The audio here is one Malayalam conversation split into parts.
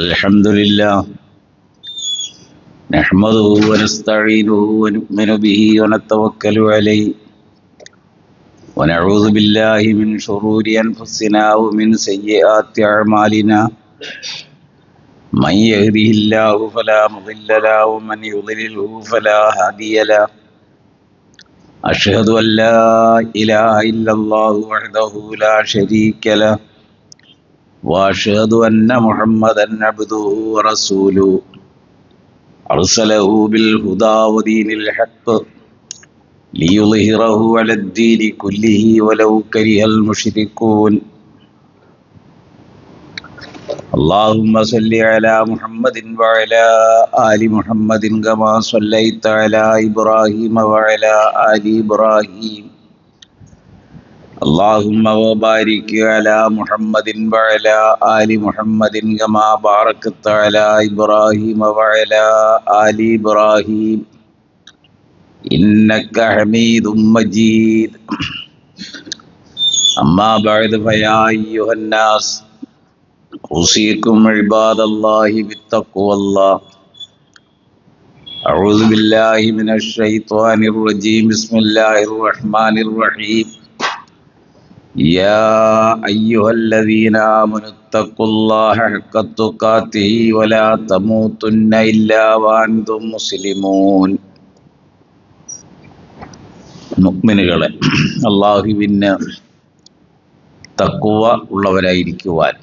الحمد لله نحمده ونستعينه ونؤمن به ونتوكل عليه ونعوذ بالله من شرور أنفسنا ومن سيئات أعمالنا من يهده الله فلا مضل له ومن يضلله فلا هادي له أشهد أن لا إله إلا الله وحده لا شريك له وأشهد أن محمدا عبده ورسوله أرسله بالهدى ودين الحق ليظهره على الدين كله ولو كره المشركون اللهم صل على محمد وعلى آل محمد كما صليت على إبراهيم وعلى آل إبراهيم اللهم وبارك على محمد وعلى آل محمد كما باركت على إبراهيم وعلى آل إبراهيم إنك حميد مجيد أما بعد فيا أيها الناس أوصيكم عباد الله بالتقوى الله أعوذ بالله من الشيطان الرجيم بسم الله الرحمن الرحيم يا أيها الذين آمنوا اتقوا الله حق تقاته ولا تموتن إلا وأنتم مسلمون മുഅ്മിനുകളെ അല്ലാഹുവിന് തഖ്വ ഉള്ളവരായിരിക്കുവാൻ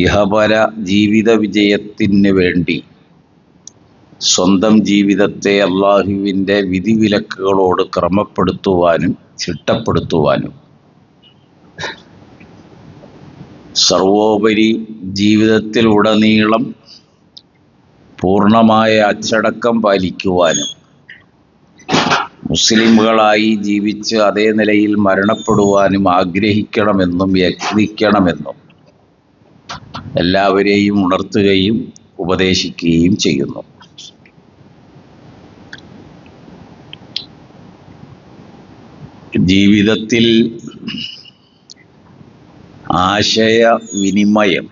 ഇഹപര ജീവിത വിജയത്തിന് വേണ്ടി സ്വന്തം ജീവിതത്തെ അല്ലാഹുവിൻ്റെ വിധിവിലക്കുകളോട് ക്രമപ്പെടുത്തുവാനും ചിട്ടപ്പെടുത്തുവാനും സർവോപരി ജീവിതത്തിലുടനീളം പൂർണ്ണമായ അച്ചടക്കം പാലിക്കുവാനും മുസ്ലിമുകളായി ജീവിച്ച് അതേ നിലയിൽ മരണപ്പെടുവാനും ആഗ്രഹിക്കണമെന്നും യത്നിക്കണമെന്നും എല്ലാവരെയും ഉണർത്തുകയും ഉപദേശിക്കുകയും ചെയ്യുന്നു. ജീവിതത്തിൽ ആശയവിനിമയം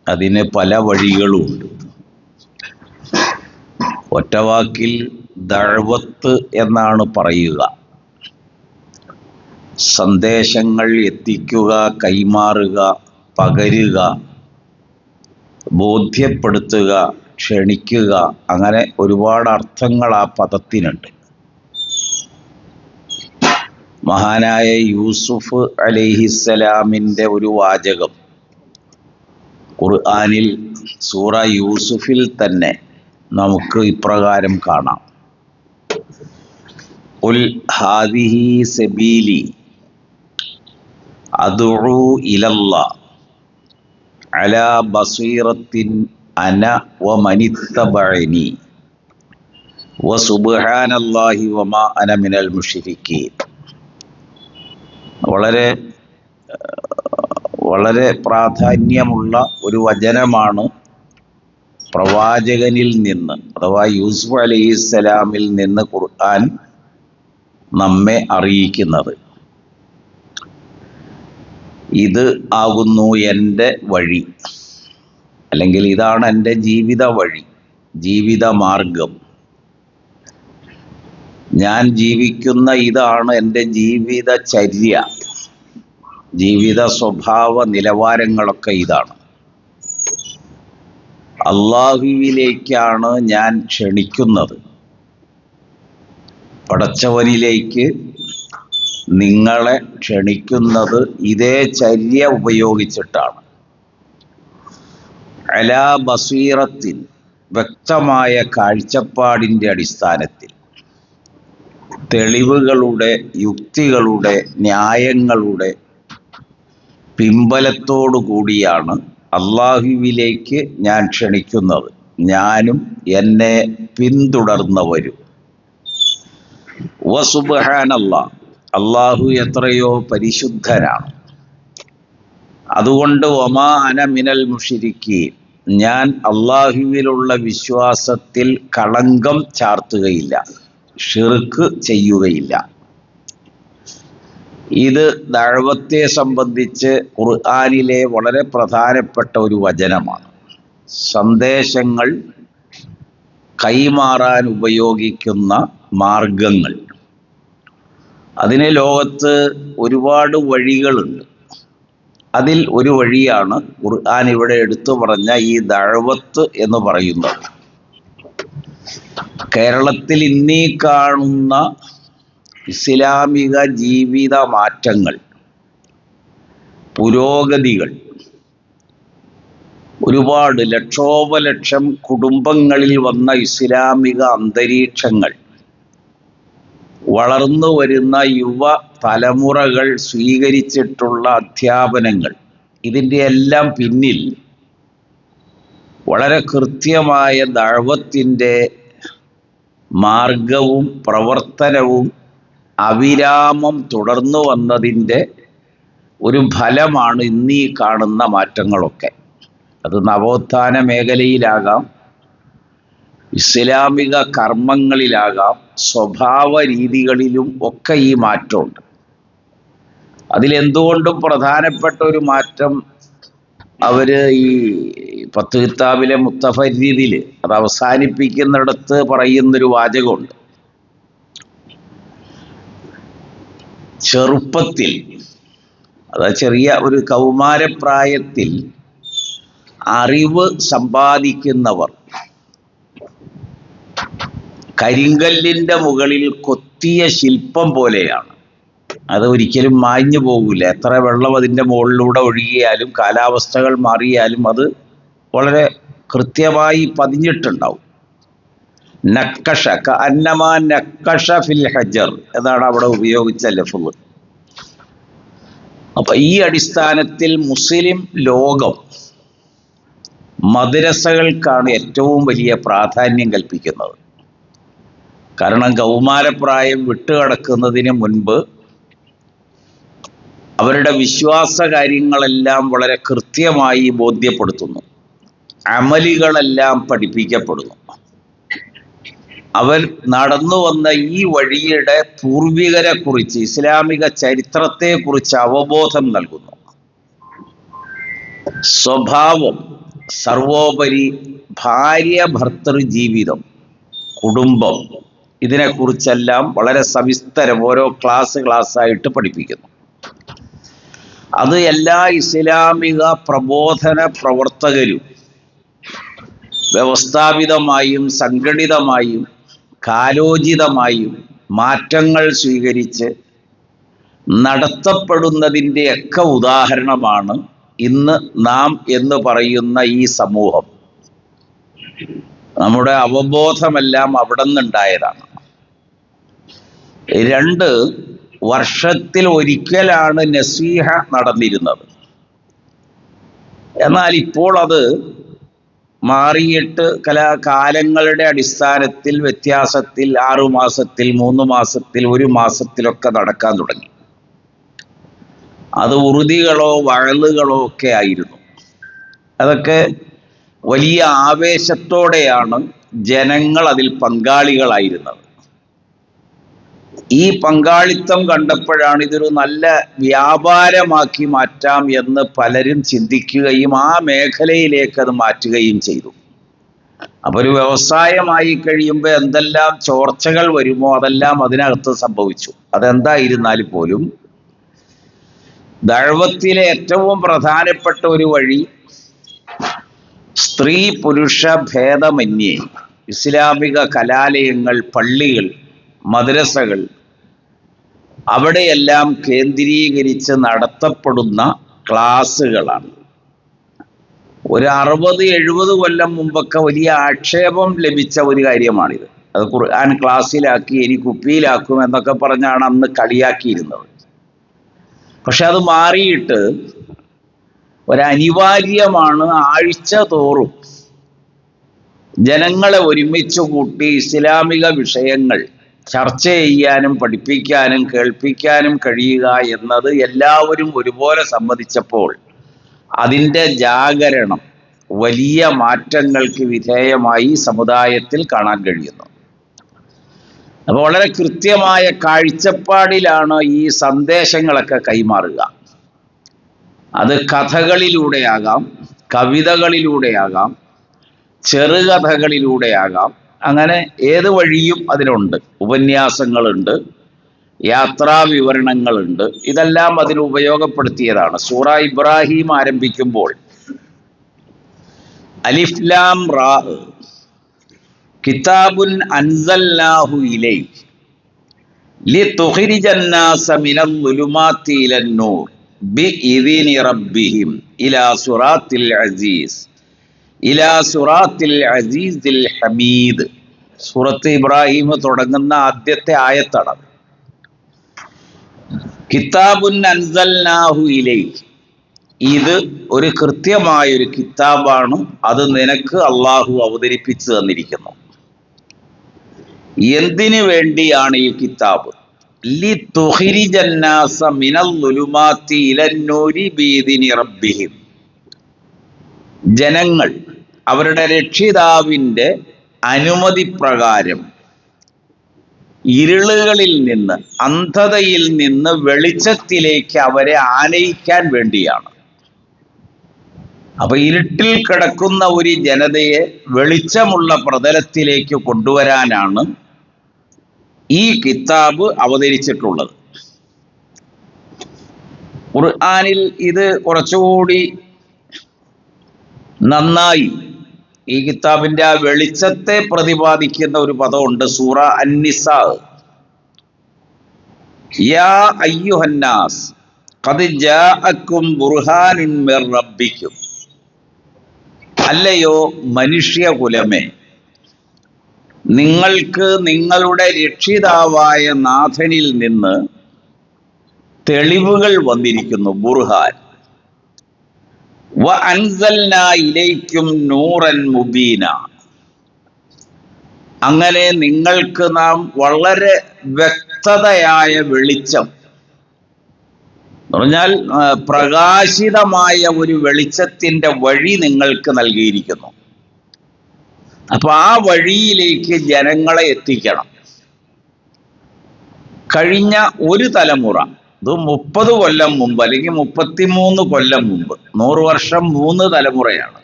അതിന് പല വഴികളുമുണ്ട്. ഒറ്റവാക്കിൽ ദഅവത്ത് എന്നാണ് പറയുക. സന്ദേശങ്ങൾ എത്തിക്കുക, കൈമാറുക, പകരുക, ബോധ്യപ്പെടുത്തുക, ക്ഷണിക്കുക, അങ്ങനെ ഒരുപാട് അർത്ഥങ്ങൾ ആ പദത്തിനുണ്ട്. മഹാനായ യൂസുഫ് അലൈഹിസ്സലാമിൻ്റെ ഒരു വാചകം ഖുർആനിൽ സൂറ യൂസുഫിൽ തന്നെ നമുക്ക് ഇപ്രകാരം കാണാം. ഖുൽ ഹാദിഹി സബീലി അദ്ഉ ഇലല്ലാഹ് അലാ ബസീറത്തിൻ അന വമനിത്തബഅനി വസുബ്ഹാനല്ലാഹി വമാ അന മിനൽ മുശ്രിക്കീൻ. വളരെ പ്രാധാന്യമുള്ള ഒരു വചനമാണ് പ്രവാചകനിൽ നിന്ന് അഥവാ യൂസുഫ് അലൈഹിസ്സലാമിൽ നിന്ന് ഖുർആൻ നമ്മെ അറിയിക്കുന്നത്. ഇത് ആകുന്നു എൻ്റെ വഴി, അല്ലെങ്കിൽ ഇതാണ് എൻ്റെ ജീവിത വഴി, ജീവിത മാർഗം. ഞാൻ ജീവിക്കുന്ന ഇതാണ് എൻ്റെ ജീവിതചര്യ, ജീവിത സ്വഭാവ നിലവാരങ്ങളൊക്കെ ഇതാണ്. അല്ലാഹുവിലേക്കാണ് ഞാൻ ക്ഷണിക്കുന്നത്. പടച്ചവനിലേക്ക് നിങ്ങളെ ക്ഷണിക്കുന്നത് ഇതേ ചര്യ ഉപയോഗിച്ചിട്ടാണ്. അലാ ബസീറത്തിൻ, വ്യക്തമായ കാഴ്ചപ്പാടിൻ്റെ അടിസ്ഥാനത്തിൽ, തെളിവുകളുടെ, യുക്തികളുടെ, ന്യായങ്ങളുടെ പിമ്പലത്തോടു കൂടിയാണ് അല്ലാഹുവിലേക്ക് ഞാൻ ക്ഷണിക്കുന്നത്, ഞാനും എന്നെ പിന്തുടർന്നവരും. വസുബ്ഹാനല്ലാഹ്, അല്ലാഹു എത്രയോ പരിശുദ്ധനാണ്. അതുകൊണ്ട് വമാ അന മിനൽ മുശ്രിക്കീൻ, ഞാൻ അല്ലാഹുവിലുള്ള വിശ്വാസത്തിൽ കളങ്കം ചാർത്തുകയില്ല, ഷിർക്ക് ചെയ്യുകയില്ല. ഇത് ദഅവത്തെ സംബന്ധിച്ച് ഖുർആനിലെ വളരെ പ്രധാനപ്പെട്ട ഒരു വചനമാണ്. സന്ദേശങ്ങൾ കൈമാറാൻ ഉപയോഗിക്കുന്ന മാർഗങ്ങൾ. അതിന് ലോകത്ത് ഒരുപാട് വഴികളുണ്ട്. അതിൽ ഒരു വഴിയാണ് ഖുർആൻ ഇവിടെ എടുത്തു പറഞ്ഞ ഈ ദഅവത്ത് എന്ന് പറയുന്നത്. കേരളത്തിൽ ഇന്നീ കാണുന്ന ഇസ്ലാമിക ജീവിത മാറ്റങ്ങൾ, പുരോഗതികൾ, ഒരുപാട് ലക്ഷോപലക്ഷം കുടുംബങ്ങളിൽ വന്ന ഇസ്ലാമിക അന്തരീക്ഷങ്ങൾ, വളർന്നു വരുന്ന യുവ തലമുറകൾ സ്വീകരിച്ചിട്ടുള്ള അധ്യാപനങ്ങൾ, ഇതിൻ്റെ എല്ലാം പിന്നിൽ വളരെ കൃത്യമായ ദഅവത്തിൻ്റെ മാർഗവും പ്രവർത്തനവും അവിരാമം തുടർന്നു വന്നതിൻ്റെ ഒരു ഫലമാണ് ഇന്നീ കാണുന്ന മാറ്റങ്ങളൊക്കെ. അത് നവോത്ഥാന മേഖലയിലാകാം, ഇസ്ലാമിക കർമ്മങ്ങളിലാകാം, സ്വഭാവ രീതികളിലും ഒക്കെ ഈ മാറ്റമുണ്ട്. അതിലെന്തുകൊണ്ടും പ്രധാനപ്പെട്ട ഒരു മാറ്റം ഈ 10 കിതാബിലെ മുത്തഫരീദിൽ അത് അവസാനിപ്പിക്കുന്നിടത്ത് പറയുന്നൊരു വാചകമുണ്ട്. ചെറുപ്പത്തിൽ, ചെറിയ ഒരു കൗമാരപ്രായത്തിൽ അറിവ് സമ്പാദിക്കുന്നവർ കരിങ്കല്ലിൻ്റെ മുകളിൽ കൊത്തിയ ശില്പം പോലെയാണ്. അത് ഒരിക്കലും മാഞ്ഞു പോകില്ല. എത്ര വെള്ളം അതിൻ്റെ മുകളിലൂടെ ഒഴുകിയാലും കാലാവസ്ഥകൾ മാറിയാലും അത് വളരെ കൃത്യമായി പതിഞ്ഞിട്ടുണ്ടാവും. നക്കഷ കഅന്നമാ നക്കഷ ഫിൽ ഹജർ എന്നാണ് അവിടെ ഉപയോഗിച്ച ലഫ്ള്. അപ്പം ഈ അടിസ്ഥാനത്തിൽ മുസ്ലിം ലോകം മദ്രസകൾക്കാണ് ഏറ്റവും വലിയ പ്രാധാന്യം കൽപ്പിക്കുന്നത്. കാരണം കൗമാരപ്രായം വിട്ടുകടക്കുന്നതിന് മുൻപ് അവരുടെ വിശ്വാസ കാര്യങ്ങളെല്ലാം വളരെ കൃത്യമായി ബോധ്യപ്പെടുത്തുന്നു, അമലുകളെല്ലാം പഠിപ്പിക്കപ്പെടുന്നു. അവർ നടന്നു വന്ന ഈ വഴിയുടെ പൂർവികരെ കുറിച്ച്, ഇസ്ലാമിക ചരിത്രത്തെക്കുറിച്ച് അവബോധം നൽകുന്നു. സ്വഭാവം, സർവോപരി ഭാര്യ ഭർത്തൃ ജീവിതം, കുടുംബം, ഇതിനെക്കുറിച്ചെല്ലാം വളരെ സവിസ്തരം ഓരോ ക്ലാസ്സായിട്ട് പഠിപ്പിക്കുന്നു. അത് എല്ലാ ഇസ്ലാമിക പ്രബോധന പ്രവർത്തകരും വ്യവസ്ഥാപിതമായും സംഘടിതമായും കാലോചിതമായും മാറ്റങ്ങൾ സ്വീകരിച്ച് നടത്തപ്പെടുന്നതിൻ്റെയൊക്കെ ഉദാഹരണമാണ് ഇന്ന് നാം എന്ന് പറയുന്ന ഈ സമൂഹം. നമ്മുടെ അവബോധമെല്ലാം അവിടെ നിന്നുണ്ടായതാണ്. 2 വർഷത്തിൽ ഒരിക്കലാണ് നസീഹ നടന്നിരുന്നത്. എന്നാൽ ഇപ്പോൾ അത് മാറിയിട്ട് കാലങ്ങളുടെ അടിസ്ഥാനത്തിൽ വ്യത്യാസത്തിൽ 6 മാസത്തിൽ, 3 മാസത്തിൽ, 1 മാസത്തിലൊക്കെ നടക്കാൻ തുടങ്ങി. അത് ഉറുദികളോ വഅളുകളോ ഒക്കെ ആയിരുന്നു. അതൊക്കെ വലിയ ആവേശത്തോടെയാണ് ജനങ്ങൾ അതിൽ പങ്കാളികളായിരുന്നത്. ഈ പങ്കാളിത്തം കണ്ടപ്പോഴാണ് ഇതൊരു നല്ല വ്യാപാരമാക്കി മാറ്റാം എന്ന് പലരും ചിന്തിക്കുകയും ആ മേഖലയിലേക്ക് അത് മാറ്റുകയും ചെയ്തു. അപ്പോൾ ഒരു വ്യവസായമായി കഴിയുമ്പോൾ എന്തെല്ലാം ചോർച്ചകൾ വരുമോ അതെല്ലാം അതിനകത്ത് സംഭവിച്ചു. അതെന്തായിരുന്നാലും പോലും ദഅവത്തിലെ ഏറ്റവും പ്രധാനപ്പെട്ട ഒരു വഴി സ്ത്രീ പുരുഷ ഭേദമന്യേ ഇസ്ലാമിക കലാലയങ്ങൾ, പള്ളികൾ, മദ്രസകൾ, അവിടെയെല്ലാം കേന്ദ്രീകരിച്ച് നടത്തപ്പെടുന്ന ക്ലാസ്സുകളാണ്. ഒരു 60-70 കൊല്ലം മുമ്പൊക്കെ വലിയ ആക്ഷേപം ലഭിച്ച ഒരു കാര്യമാണിത്. അത് ഖുർആൻ ക്ലാസ്സിലാക്കി ഇനി കുപ്പിയിലാക്കും എന്നൊക്കെ പറഞ്ഞാണ് അന്ന് കളിയാക്കിയിരുന്നത്. പക്ഷെ അത് മാറിയിട്ട് ഒരനിവാര്യമാണ്. ആഴ്ച തോറും ജനങ്ങളെ ഒരുമിച്ച് കൂട്ടി ഇസ്ലാമിക വിഷയങ്ങൾ ചർച്ച ചെയ്യാനും പഠിപ്പിക്കാനും കേൾപ്പിക്കാനും കഴിയുക എന്നത് എല്ലാവരും ഒരുപോലെ സമ്മതിച്ചപ്പോൾ അതിൻ്റെ ജാഗരണം വലിയ മാറ്റങ്ങൾക്ക് വിധേയമായി സമുദായത്തിൽ കാണാൻ കഴിയുന്നു. അപ്പോൾ വളരെ കൃത്യമായ കാഴ്ചപ്പാടിലാണ് ഈ സന്ദേശങ്ങളൊക്കെ കൈമാറുക. അത് കഥകളിലൂടെയാകാം, കവിതകളിലൂടെയാകാം, ചെറുകഥകളിലൂടെയാകാം, അങ്ങനെ ഏത് വഴിയും അതിനുണ്ട്. ഉപന്യാസങ്ങളുണ്ട്, യാത്രാ വിവരണങ്ങളുണ്ട്. ഇതെല്ലാം അതിന് ഉപയോഗപ്പെടുത്തിയതാണ്. സൂറ ഇബ്രാഹിം ആരംഭിക്കുമ്പോൾ അലിഫ് ലാം റാ കിതാബുൻ അൻസൽനാഹു ഇലൈക ലിതുഖ്രിജന്നാസ മിനൽ ളുലുമാത്തി ഇലന്നൂർ ബിഇذനി റബ്ബിഹിം ഇലാ സിറാത്തിൽ അസീസിൽ ഹമീദ്. സൂറത്ത് ഇബ്രാഹിം തുടങ്ങുന്ന ആദ്യത്തെ ആയത്താണ്. കിതാബുൻ അൻസൽനാഹു ഇലൈക, ഇത് ഒരു കൃത്യമായൊരു കിതാബാണ്, അത് നിനക്ക് അള്ളാഹു അവതരിപ്പിച്ചു തന്നിരിക്കുന്നു. എന്തിനു വേണ്ടിയാണ് ഈ കിതാബ്? ലിതുഖ്രിജന്നാസ മിനൽ ളുലുമാത്തി ഇലന്നൂരി ബിഇذനി റബ്ബിഹിം, ജനങ്ങൾ അവരുടെ രക്ഷിതാവിൻ്റെ അനുമതി പ്രകാരം ഇരുളുകളിൽ നിന്ന്, അന്ധതയിൽ നിന്ന് വെളിച്ചത്തിലേക്ക് അവരെ ആനയിക്കാൻ വേണ്ടിയാണ്. അപ്പൊ ഇരുട്ടിൽ കിടക്കുന്ന ഒരു ജനതയെ വെളിച്ചമുള്ള പ്രതലത്തിലേക്ക് കൊണ്ടുവരാനാണ് ഈ കിതാബ് അവതരിച്ചിട്ടുള്ളത്. ഖുർആനിൽ ഇത് കുറച്ചുകൂടി നന്നായി ഈ കിതാബിന്റെ ആ വെളിച്ചത്തെ പ്രതിപാദിക്കുന്ന ഒരു പദമുണ്ട്. സൂറ അൻ-നിസാ, യാ അയ്യുഹന്നാസ് ഖദ് ജാഅക്കും ബുർഹാനുൻ മിർ റബ്ബിക്കും, അല്ലയോ മനുഷ്യകുലമേ, നിങ്ങൾക്ക് നിങ്ങളുടെ രക്ഷിതാവായ നാഥനിൽ നിന്ന് തെളിവുകൾ വന്നിരിക്കുന്നു. ബുർഹാൻ. വ അൻസൽനാ ഇലൈക്കും നൂറൻ മുബീന, അങ്ങനെ നിങ്ങൾക്ക് നാം വളരെ വ്യക്തതയായ വെളിച്ചം, എന്ന് പറഞ്ഞാൽ പ്രകാശിതമായ ഒരു വെളിച്ചത്തിന്റെ വഴി നിങ്ങൾക്ക് നൽകിയിരിക്കുന്നു. അപ്പൊ ആ വഴിയിലേക്ക് ജനങ്ങളെ എത്തിക്കണം. കഴിഞ്ഞ ഒരു തലമുറ, ഇത് 30 കൊല്ലം മുമ്പ് അല്ലെങ്കിൽ 33 കൊല്ലം മുമ്പ്, 100 വർഷം 3 തലമുറയാണ്.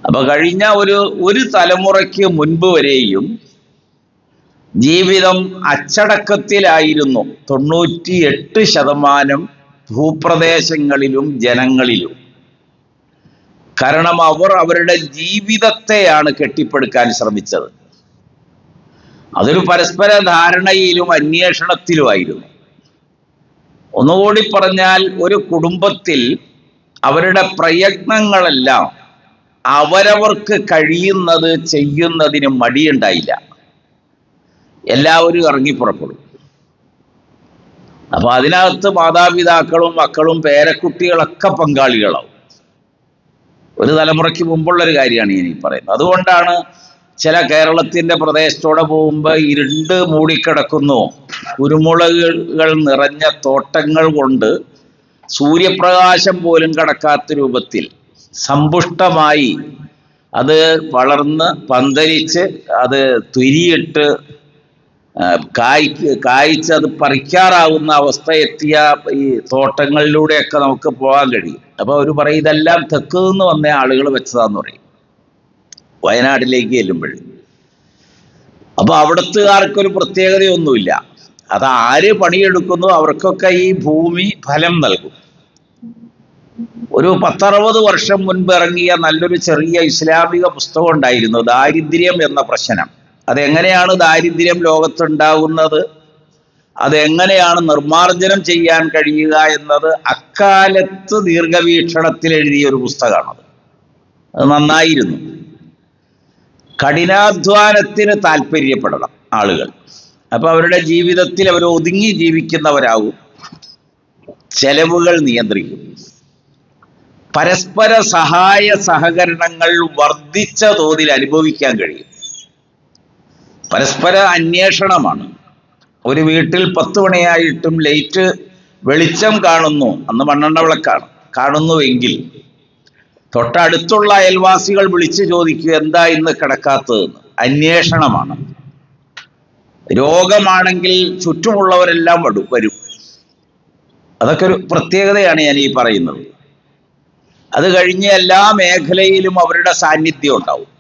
അപ്പൊ കഴിഞ്ഞ ഒരു തലമുറയ്ക്ക് മുൻപ് വരെയും ജീവിതം അച്ചടക്കത്തിലായിരുന്നു 98% ഭൂപ്രദേശങ്ങളിലും ജനങ്ങളിലും. കാരണം അവർ അവരുടെ ജീവിതത്തെയാണ് കെട്ടിപ്പടുക്കാൻ ശ്രമിച്ചത്. അതൊരു പരസ്പര ധാരണയിലും അന്വേഷണത്തിലുമായിരുന്നു. ഒന്നുകൂടി പറഞ്ഞാൽ, ഒരു കുടുംബത്തിൽ അവരുടെ പ്രയത്നങ്ങളെല്ലാം അവരവർക്ക് കഴിയുന്നത് ചെയ്യുന്നതിന് മടിയുണ്ടായില്ല. എല്ലാവരും ഇറങ്ങിപ്പുറപ്പെടും. അപ്പൊ അതിനകത്ത് മാതാപിതാക്കളും മക്കളും പേരക്കുട്ടികളൊക്കെ പങ്കാളികളാവും. ഒരു തലമുറയ്ക്ക് മുമ്പുള്ളൊരു കാര്യമാണ് ഞാൻ ഈ പറയുന്നത്. അതുകൊണ്ടാണ് ചില കേരളത്തിന്റെ പ്രദേശത്തോടെ പോകുമ്പോൾ ഇരുണ്ട് മൂടിക്കിടക്കുന്നു, കുരുമുളകുകൾ നിറഞ്ഞ തോട്ടങ്ങൾ കൊണ്ട് സൂര്യപ്രകാശം പോലും കടക്കാത്ത രൂപത്തിൽ സമ്പുഷ്ടമായി അത് വളർന്ന് പന്തലിച്ച് അത് തുരിയിട്ട് കായ്ച്ച് അത് പറിക്കാറാവുന്ന അവസ്ഥ എത്തിയ ഈ തോട്ടങ്ങളിലൂടെയൊക്കെ നമുക്ക് പോകാൻ കഴിയും. അപ്പൊ അവർ പറയും, ഇതെല്ലാം തെക്ക് നിന്ന് വന്ന ആളുകൾ വെച്ചതാന്ന് പറയും, വയനാട്ടിലേക്ക് ചെല്ലുമ്പോൾ. അപ്പൊ അവിടത്തുകാർക്കൊരു പ്രത്യേകതയൊന്നുമില്ല. അത് ആര് പണിയെടുക്കുന്നു അവർക്കൊക്കെ ഈ ഭൂമി ഫലം നൽകും. ഒരു 10-60 വർഷം മുൻപ് ഇറങ്ങിയ നല്ലൊരു ചെറിയ ഇസ്ലാമിക പുസ്തകം ഉണ്ടായിരുന്നു, ദാരിദ്ര്യം എന്ന പ്രശ്നം. അതെങ്ങനെയാണ് ദാരിദ്ര്യം ലോകത്തുണ്ടാകുന്നത്, അതെങ്ങനെയാണ് നിർമ്മാർജ്ജനം ചെയ്യാൻ കഴിയുക എന്നത് അക്കാലത്ത് ദീർഘവീക്ഷണത്തിൽ എഴുതിയ ഒരു പുസ്തകമാണത്. അത് നന്നായിരുന്നു. കഠിനാധ്വാനത്തിന് താല്പര്യപ്പെടണം ആളുകൾ. അപ്പൊ അവരുടെ ജീവിതത്തിൽ അവർ ഒതുങ്ങി ജീവിക്കുന്നവരാകും, ചെലവുകൾ നിയന്ത്രിക്കും, പരസ്പര സഹായ സഹകരണങ്ങൾ വർദ്ധിച്ച തോതിൽ അനുഭവിക്കാൻ കഴിയും. പരസ്പര അന്വേഷണമാണ്. ഒരു വീട്ടിൽ 10 മണിയായിട്ടും ലൈറ്റ് വെളിച്ചം കാണുന്നു, അന്ന് മണ്ണെണ്ണ വിളക്കാണ്, കാണുന്നുവെങ്കിൽ തൊട്ടടുത്തുള്ള അയൽവാസികൾ വിളിച്ച് ചോദിക്കുക, എന്താ ഇന്ന് കിടക്കാത്തതെന്ന്. അന്വേഷണമാണ്. രോഗമാണെങ്കിൽ ചുറ്റുമുള്ളവരെല്ലാം വരും. അതൊക്കെ ഒരു പ്രത്യേകതയാണ് ഞാൻ ഈ പറയുന്നത്. അത് കഴിഞ്ഞ് എല്ലാ മേഖലയിലും അവരുടെ സാന്നിധ്യം ഉണ്ടാവും.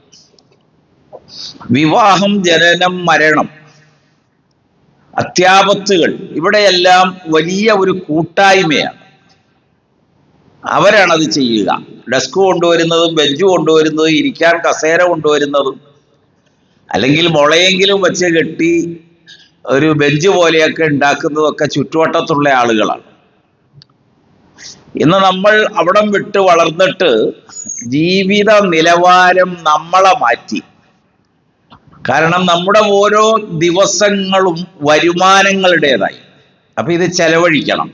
വിവാഹം, ജനനം, മരണം, അത്യാപത്തുകൾ, ഇവിടെയെല്ലാം വലിയ ഒരു കൂട്ടായ്മയാണ്. അവരാണത് ചെയ്യുക. ഡെസ്ക് കൊണ്ടുവരുന്നതും ബെഞ്ച് കൊണ്ടുവരുന്നതും ഇരിക്കാൻ കസേര കൊണ്ടുവരുന്നതും അല്ലെങ്കിൽ മുളയെങ്കിലും വെച്ച് കെട്ടി ഒരു ബെഞ്ച് പോലെയൊക്കെ ഉണ്ടാക്കുന്നതൊക്കെ ചുറ്റുവട്ടത്തുള്ള ആളുകളാണ്. ഇന്ന് നമ്മൾ അവിടം വിട്ട് വളർന്നിട്ട് ജീവിത നിലവാരം നമ്മളെ മാറ്റി. കാരണം നമ്മുടെ ഓരോ ദിവസങ്ങളും വരുമാനങ്ങളുടേതായി. അപ്പൊ ഇത് ചെലവഴിക്കണം.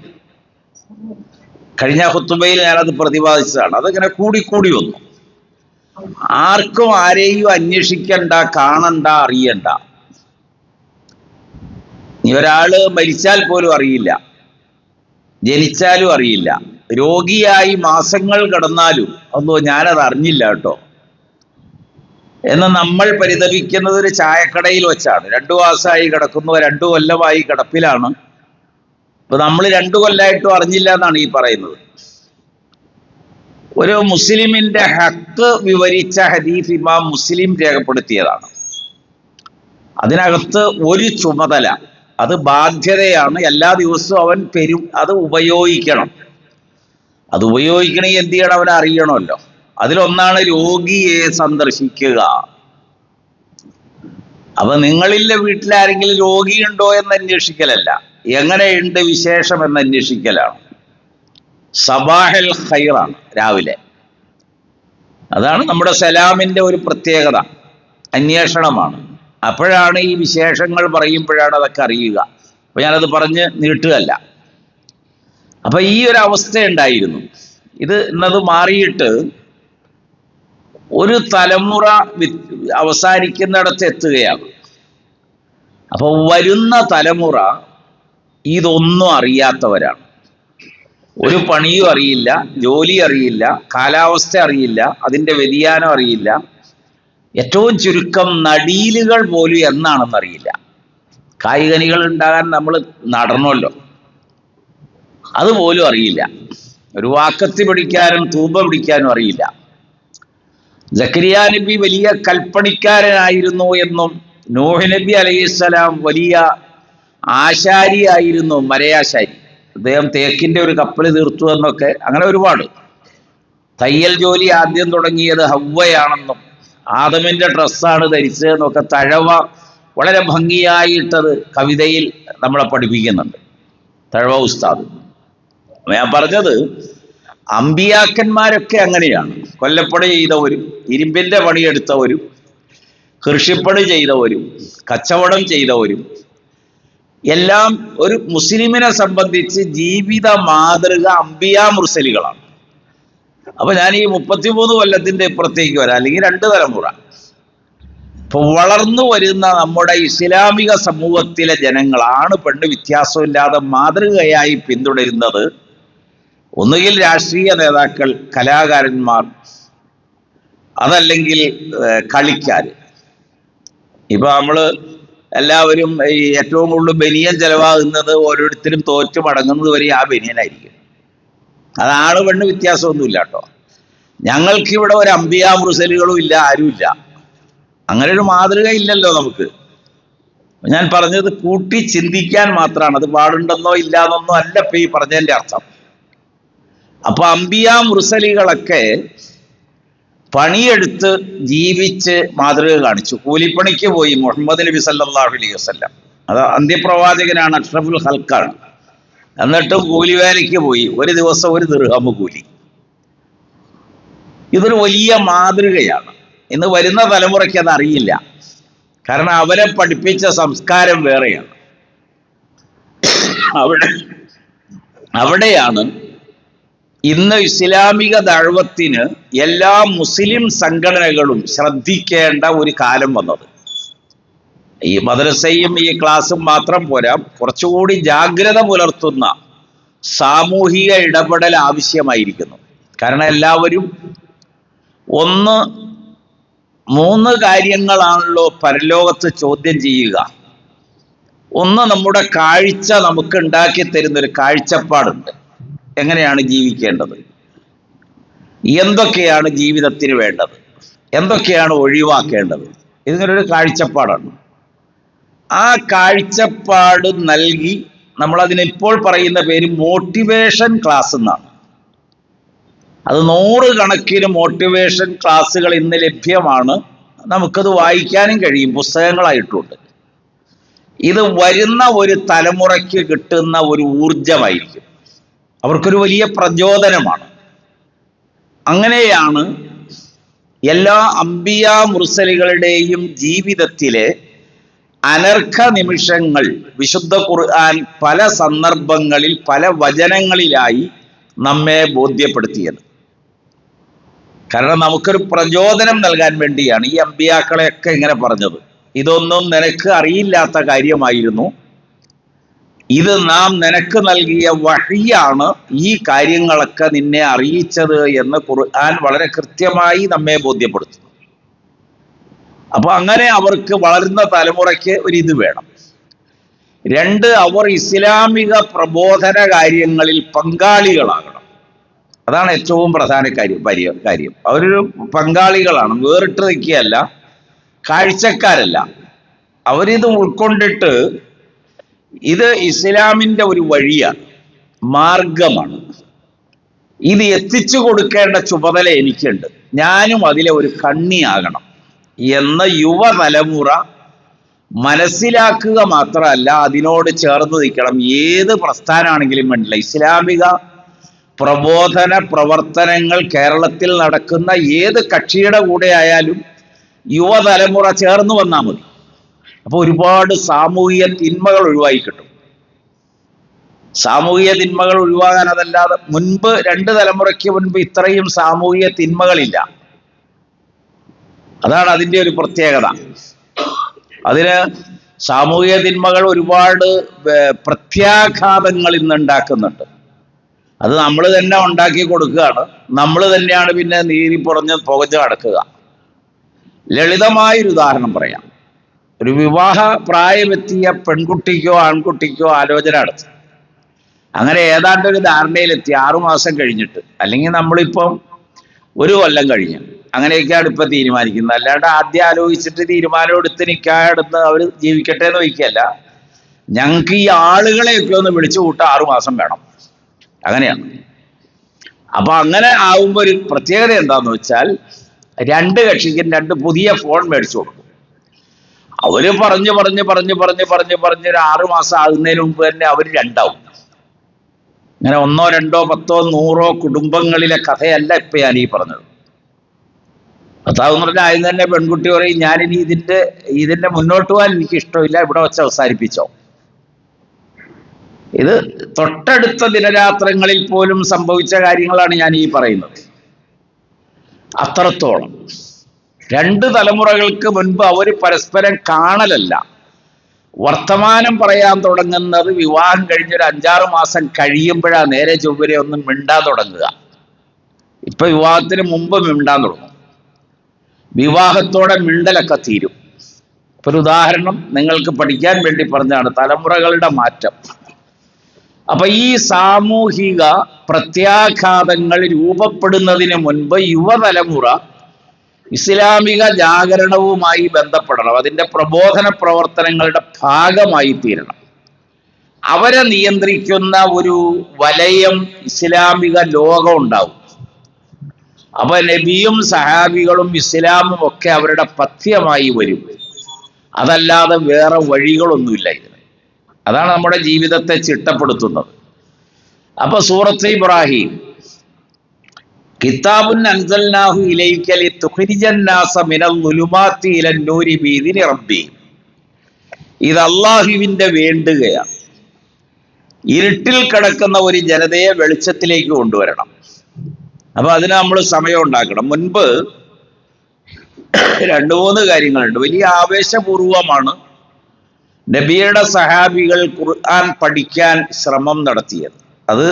കഴിഞ്ഞ ഖുതുബയിൽ ഞാനത് പ്രതിപാദിച്ചതാണ്. അതിങ്ങനെ കൂടിക്കൂടി വന്നു. ആർക്കും ആരെയും അന്വേഷിക്കണ്ട, കാണണ്ട, അറിയണ്ട. ഇനി ഒരാള് മരിച്ചാൽ പോലും അറിയില്ല, ജനിച്ചാലും അറിയില്ല, രോഗിയായി മാസങ്ങൾ കിടന്നാലും ഒന്നും ഞാനത് അറിഞ്ഞില്ല കേട്ടോ എന്ന് നമ്മൾ പരിതപിക്കുന്നത് ഒരു ചായക്കടയിൽ വെച്ചാണ്. 2 മാസമായി കിടക്കുന്നു, 2 കൊല്ലമായി കിടപ്പിലാണ്. ഇപ്പൊ നമ്മൾ 2 കൊല്ലമായിട്ടും അറിഞ്ഞില്ല എന്നാണ് ഈ പറയുന്നത്. ഒരു മുസ്ലിമിന്റെ ഹക്ക് വിവരിച്ച ഹദീസ് ഇമാം മുസ്ലിം രേഖപ്പെടുത്തിയതാണ്. അതിനകത്ത് ഒരു ചുമതല, അത് ബാധ്യതയാണ്. എല്ലാ ദിവസവും അവൻ അത് ഉപയോഗിക്കണം. അത് ഉപയോഗിക്കണമെങ്കിൽ എന്ത് ചെയ്യണം? അവനെ അറിയണമല്ലോ. അതിലൊന്നാണ് രോഗിയെ സന്ദർശിക്കുക. അപ്പൊ നിങ്ങളിലെ വീട്ടിലാരെങ്കിലും രോഗിയുണ്ടോ എന്ന് അന്വേഷിക്കലല്ല, എങ്ങനെയുണ്ട് വിശേഷം എന്ന് അന്വേഷിക്കലാണ്. സബാഹൽ ഖൈറാണ് രാവിലെ. അതാണ് നമ്മുടെ സലാമിന്റെ ഒരു പ്രത്യേകത, അന്വേഷണമാണ്. അപ്പോഴാണ് ഈ വിശേഷങ്ങൾ പറയുമ്പോഴാണ് അതൊക്കെ അറിയുക. അപ്പൊ ഞാനത് പറഞ്ഞ് നീട്ടുകയല്ല. അപ്പൊ ഈ ഒരു അവസ്ഥ ഉണ്ടായിരുന്നു. ഇന്നത് മാറിയിട്ട് ഒരു തലമുറ അവസാനിക്കുന്നിടത്ത് എത്തുകയാണ്. അപ്പൊ വരുന്ന തലമുറ ഇതൊന്നും അറിയാത്തവരാണ്. ഒരു പണിയും അറിയില്ല, ജോലി അറിയില്ല, കാലാവസ്ഥ അറിയില്ല, അതിൻ്റെ വ്യതിയാനം അറിയില്ല. ഏറ്റവും ചുരുക്കം നടീലുകൾ പോലും എന്നാണെന്നറിയില്ല. കായികനികൾ ഉണ്ടാകാൻ നമ്മൾ നടണമല്ലോ, അതുപോലും അറിയില്ല. ഒരു വാക്കത്തി പിടിക്കാനും തൂമ്പ പിടിക്കാനും അറിയില്ല. സക്കരിയ നബി വലിയ കൽപ്പണിക്കാരനായിരുന്നു എന്നും നൂഹ് നബി അലൈഹിസ്സലാം വലിയ ആശാരിയായിരുന്നു, മരയാശാരി. അദ്ദേഹം തേക്കിന്റെ ഒരു കപ്പൽ തീർത്തു എന്നൊക്കെ, അങ്ങനെ ഒരുപാട്. തയ്യൽ ജോലി ആദ്യം തുടങ്ങിയത് ഹവ്വയാണെന്നും ആദമിന്റെ ഡ്രസ്സാണ് ധരിച്ചതെന്നൊക്കെ തഴവ വളരെ ഭംഗിയായിട്ടത് കവിതയിൽ നമ്മളെ പഠിപ്പിക്കുന്നുണ്ട്, തഴവ ഉസ്താദ്. ഞാൻ പറഞ്ഞത് അമ്പിയാക്കന്മാരൊക്കെ അങ്ങനെയാണ്. കൊല്ലപ്പണി ചെയ്തവരും ഇരുമ്പിന്റെ പണിയെടുത്തവരും കൃഷിപ്പണി ചെയ്തവരും കച്ചവടം ചെയ്തവരും എല്ലാം ഒരു മുസ്ലിമിനെ സംബന്ധിച്ച് ജീവിത മാതൃക അമ്പിയാ മുർസലികളാണ്. അപ്പൊ ഞാൻ ഈ 33 കൊല്ലത്തിന്റെ ഇപ്പുറത്തേക്ക് വരാം, അല്ലെങ്കിൽ 2 തലമുറ. ഇപ്പൊ വളർന്നു വരുന്ന നമ്മുടെ ഇസ്ലാമിക സമൂഹത്തിലെ ജനങ്ങൾ, ആണ് പെണ്ണ് വ്യത്യാസമില്ലാതെ മാതൃകയായി പിന്തുടരുന്നത് ഒന്നുകിൽ രാഷ്ട്രീയ നേതാക്കൾ, കലാകാരന്മാർ, അതല്ലെങ്കിൽ കളിക്കാർ. ഇപ്പൊ നമ്മള് എല്ലാവരും ഈ ഏറ്റവും കൂടുതൽ ബനിയൻ ചെലവാകുന്നത് ഓരോരുത്തരും തോറ്റു മടങ്ങുന്നത് വരെ ആ ബനിയനായിരിക്കും. അതാണ് പെണ്ണ് വ്യത്യാസമൊന്നുമില്ല കേട്ടോ. ഞങ്ങൾക്കിവിടെ ഒരു അമ്പിയാ മുർസലുകളും ഇല്ല, ആരുമില്ല. അങ്ങനെ ഒരു മാതൃക ഇല്ലല്ലോ നമുക്ക്. ഞാൻ പറഞ്ഞത് കൂട്ടി ചിന്തിക്കാൻ മാത്രമാണ്. അത് പാടുണ്ടെന്നോ ഇല്ലാന്നൊന്നോ അല്ല ഇപ്പൊ ഈ പറഞ്ഞതിന്റെ അർത്ഥം. അപ്പൊ അമ്പിയാ മുർസലികളൊക്കെ പണിയെടുത്ത് ജീവിച്ച് മാതൃക കാണിച്ചു. കൂലിപ്പണിക്ക് പോയി മുഹമ്മദ് നബി സല്ലല്ലാഹു അലൈഹി വസല്ലം. അത് അന്ത്യപ്രവാചകനാണ്, അഷ്റഫുൽ ഖൽക്കാണ്. എന്നിട്ടും കൂലിവേലയ്ക്ക് പോയി. ഒരു ദിവസം 1 ദിർഹം കൂലി. ഇതൊരു വലിയ മാതൃകയാണ്. ഇന്ന് വരുന്ന തലമുറയ്ക്ക് അത് അറിയില്ല. കാരണം അവരെ പഠിപ്പിച്ച സംസ്കാരം വേറെയാണ്. അവിടെയാണ് ഇന്ന് ഇസ്ലാമിക ദഅവത്തിന് എല്ലാ മുസ്ലിം സംഘടനകളും ശ്രദ്ധിക്കേണ്ട ഒരു കാലം വന്നത്. ഈ മദ്രസയും ഈ ക്ലാസ്സും മാത്രം പോരാ, കുറച്ചുകൂടി ജാഗ്രത പുലർത്തുന്ന സാമൂഹിക ഇടപെടൽ ആവശ്യമായിരിക്കുന്നു. കാരണം എല്ലാവരും 3 കാര്യങ്ങളാണല്ലോ പരലോകത്ത് ചോദ്യം ചെയ്യുക. ഒന്ന്, നമ്മുടെ കാഴ്ച നമുക്ക് ഉണ്ടാക്കി തരുന്നൊരു കാഴ്ചപ്പാടുണ്ട്. എങ്ങനെയാണ് ജീവിക്കേണ്ടത്, എന്തൊക്കെയാണ് ജീവിതത്തിന് വേണ്ടത്, എന്തൊക്കെയാണ് ഒഴിവാക്കേണ്ടത്, ഇതിനൊരു കാഴ്ചപ്പാടാണ്. ആ കാഴ്ചപ്പാട് നൽകി നമ്മളതിനിപ്പോൾ പറയുന്ന പേര് മോട്ടിവേഷൻ ക്ലാസ് എന്നാണ്. അത് 100 കണക്കിന് മോട്ടിവേഷൻ ക്ലാസ്സുകൾ ഇന്ന് ലഭ്യമാണ്. നമുക്കത് വായിക്കാനും കഴിയും, പുസ്തകങ്ങളായിട്ടുണ്ട്. ഇത് വരുന്ന ഒരു തലമുറയ്ക്ക് കിട്ടുന്ന ഒരു ഊർജമായിരിക്കും, അവർക്കൊരു വലിയ പ്രചോദനമാണ്. അങ്ങനെയാണ് എല്ലാ അംബിയ മുർസലുകളുടെയും ജീവിതത്തിലെ അനർഘ നിമിഷങ്ങൾ വിശുദ്ധ ഖുർആൻ പല സന്ദർഭങ്ങളിൽ പല വചനങ്ങളിലായി നമ്മെ ബോധ്യപ്പെടുത്തിയത്. കാരണം നമുക്കൊരു പ്രചോദനം നൽകാൻ വേണ്ടിയാണ് ഈ അമ്പിയാക്കളെയൊക്കെ ഇങ്ങനെ പറഞ്ഞത്. ഇതൊന്നും നിനക്ക് അറിയില്ലാത്ത കാര്യമായിരുന്നു, ഇത് നാം നിനക്ക് നൽകിയ വഹിയാണ് ഈ കാര്യങ്ങളൊക്കെ നിന്നെ അറിയിച്ചത് എന്ന് ഖുർആൻ വളരെ കൃത്യമായി നമ്മെ ബോധ്യപ്പെടുത്തുന്നു. അപ്പൊ അങ്ങനെ അവർക്ക് വളരുന്ന തലമുറയ്ക്ക് ഒരു വേണം. 2, അവർ ഇസ്ലാമിക പ്രബോധന കാര്യങ്ങളിൽ പങ്കാളികളാകണം. അതാണ് ഏറ്റവും പ്രധാന കാര്യം. അവരൊരു പങ്കാളികളാണ്, വേറിട്ട് നിൽക്കുകയല്ല, കാഴ്ചക്കാരല്ല. അവരിത് ഉൾക്കൊണ്ടിട്ട് ഇത് ഇസ്ലാമിൻ്റെ ഒരു വഴിയാണ്, മാർഗമാണ്, ഇത് എത്തിച്ചു കൊടുക്കേണ്ട ചുമതല എനിക്കുണ്ട്, ഞാനും അതിലെ ഒരു കണ്ണിയാകണം എന്ന് യുവതലമുറ മനസ്സിലാക്കുക മാത്രമല്ല, അതിനോട് ചേർന്ന് നിൽക്കണം. ഏത് പ്രസ്ഥാനമാണെങ്കിലും വേണ്ടില്ല, ഇസ്ലാമിക പ്രബോധന പ്രവർത്തനങ്ങൾ കേരളത്തിൽ നടക്കുന്ന ഏത് കക്ഷിയുടെ കൂടെ ആയാലും യുവതലമുറ ചേർന്ന് വന്നാൽ മതി. അപ്പോൾ ഒരുപാട് സാമൂഹിക തിന്മകൾ ഒഴിവായി കിട്ടും. സാമൂഹിക തിന്മകൾ ഒഴിവാകാൻ അതല്ലാതെ മുൻപ് 2 തലമുറയ്ക്ക് മുൻപ് ഇത്രയും സാമൂഹിക തിന്മകളില്ല. അതാണ് അതിൻ്റെ ഒരു പ്രത്യേകത. അതിന് സാമൂഹിക തിന്മകൾ ഒരുപാട് പ്രത്യാഘാതങ്ങൾ ഇന്ന് ഉണ്ടാക്കുന്നുണ്ട്. അത് നമ്മൾ തന്നെ ഉണ്ടാക്കി കൊടുക്കുകയാണ്, നമ്മൾ തന്നെയാണ് പിന്നെ നീരി പുകഞ്ഞ് നടക്കുക. ലളിതമായൊരു ഉദാഹരണം പറയാം. ഒരു വിവാഹ പ്രായമെത്തിയ പെൺകുട്ടിക്കോ ആൺകുട്ടിക്കോ ആലോചന നടത്തി, അങ്ങനെ ഏതാണ്ടൊരു ധാരണയിലെത്തി 6 മാസം കഴിഞ്ഞിട്ട്, അല്ലെങ്കിൽ നമ്മളിപ്പം 1 കൊല്ലം കഴിഞ്ഞ്, അങ്ങനെയൊക്കെയാണ് ഇപ്പം തീരുമാനിക്കുന്നത്. അല്ലാണ്ട് ആദ്യം ആലോചിച്ചിട്ട് തീരുമാനം എടുത്ത് നിൽക്കാടുന്ന് അവർ ജീവിക്കട്ടെ എന്ന് വയ്ക്കുകയല്ല. ഞങ്ങൾക്ക് ഈ ആളുകളെയൊക്കെ ഒന്ന് വിളിച്ചു കൂട്ടാൻ 6 മാസം വേണം, അങ്ങനെയാണ്. അപ്പൊ അങ്ങനെ ആവുമ്പോൾ ഒരു പ്രത്യേകത എന്താന്ന് വെച്ചാൽ, 2 കക്ഷിക്കും 2 പുതിയ ഫോൺ മേടിച്ചു കൊടുക്കും. അവര് പറഞ്ഞ് ഒരു 6 മാസം ആകുന്നതിന് മുമ്പ് തന്നെ അവർ 2 ആവും. അങ്ങനെ 1, 2, 10, 100 കുടുംബങ്ങളിലെ കഥയല്ല ഇപ്പൊ ഞാൻ ഈ പറഞ്ഞത്. ഭർത്താവെന്ന് പറഞ്ഞാൽ ആദ്യം തന്നെ പെൺകുട്ടി പറയും, ഞാനിനി ഇതിന്റെ മുന്നോട്ട് പോകാൻ എനിക്ക് ഇഷ്ടമില്ല, ഇവിടെ വെച്ച് അവസാനിപ്പിച്ചോ. ഇത് തൊട്ടടുത്ത ദിനരാത്രങ്ങളിൽ പോലും സംഭവിച്ച കാര്യങ്ങളാണ് ഞാൻ ഈ പറയുന്നത്. അത്രത്തോളം 2 തലമുറകൾക്ക് മുൻപ് അവർ പരസ്പരം കാണലല്ല, വർത്തമാനം പറയാൻ തുടങ്ങുന്നത് വിവാഹം കഴിഞ്ഞൊരു 5-6 മാസം കഴിയുമ്പോഴാണ് നേരെ ചൊവ്വരെ ഒന്നും മിണ്ടാൻ തുടങ്ങുക. ഇപ്പൊ വിവാഹത്തിന് മുമ്പ് മിണ്ടാൻ തുടങ്ങും, വിവാഹത്തോടെ മിണ്ടലൊക്കെ തീരും. ഇപ്പൊ ഒരു ഉദാഹരണം നിങ്ങൾക്ക് പഠിക്കാൻ വേണ്ടി പറഞ്ഞാണ് തലമുറകളുടെ മാറ്റം. അപ്പൊ ഈ സാമൂഹിക പ്രത്യാഘാതങ്ങൾ രൂപപ്പെടുന്നതിന് മുൻപ് യുവതലമുറ ഇസ്ലാമിക ജാഗരണവുമായി ബന്ധപ്പെടണം, അതിൻ്റെ പ്രബോധന പ്രവർത്തനങ്ങളുടെ ഭാഗമായി തീരണം. അവരെ നിയന്ത്രിക്കുന്ന ഒരു വലയം ഇസ്ലാമിക ലോകം ഉണ്ടാവും. അപ്പൊ നബിയും സഹാബികളും ഇസ്ലാമും ഒക്കെ അവരുടെ പഥ്യമായി വരും, അതല്ലാതെ വേറെ വഴികളൊന്നുമില്ല ഇതിന്. അതാണ് നമ്മുടെ ജീവിതത്തെ ചിട്ടപ്പെടുത്തുന്നത്. അപ്പൊ സൂറത്ത് ഇബ്രാഹിം, കിതാബുൻ അൻസൽനാഹു ഇലൈക ലിതുഖ്രിജൻ നാസ മിനൽ ളുലുമാത്തി ഇലൻ നൂരി ബിഇദ്നി റബ്ബി. ഇത് അല്ലാഹുവിന്റെ വേണ്ടുകയാണ്. ഇരുട്ടിൽ കിടക്കുന്ന ഒരു ജനതയെ വെളിച്ചത്തിലേക്ക് കൊണ്ടുവരണം. അപ്പൊ അതിന് നമ്മൾ സമയം ഉണ്ടാക്കണം. മുൻപ് 2-3 കാര്യങ്ങളുണ്ട്. വലിയ ആവേശപൂർവമാണ് നബിയുടെ സഹാബികൾ ഖുർആൻ പഠിക്കാൻ ശ്രമം നടത്തിയത്. അത്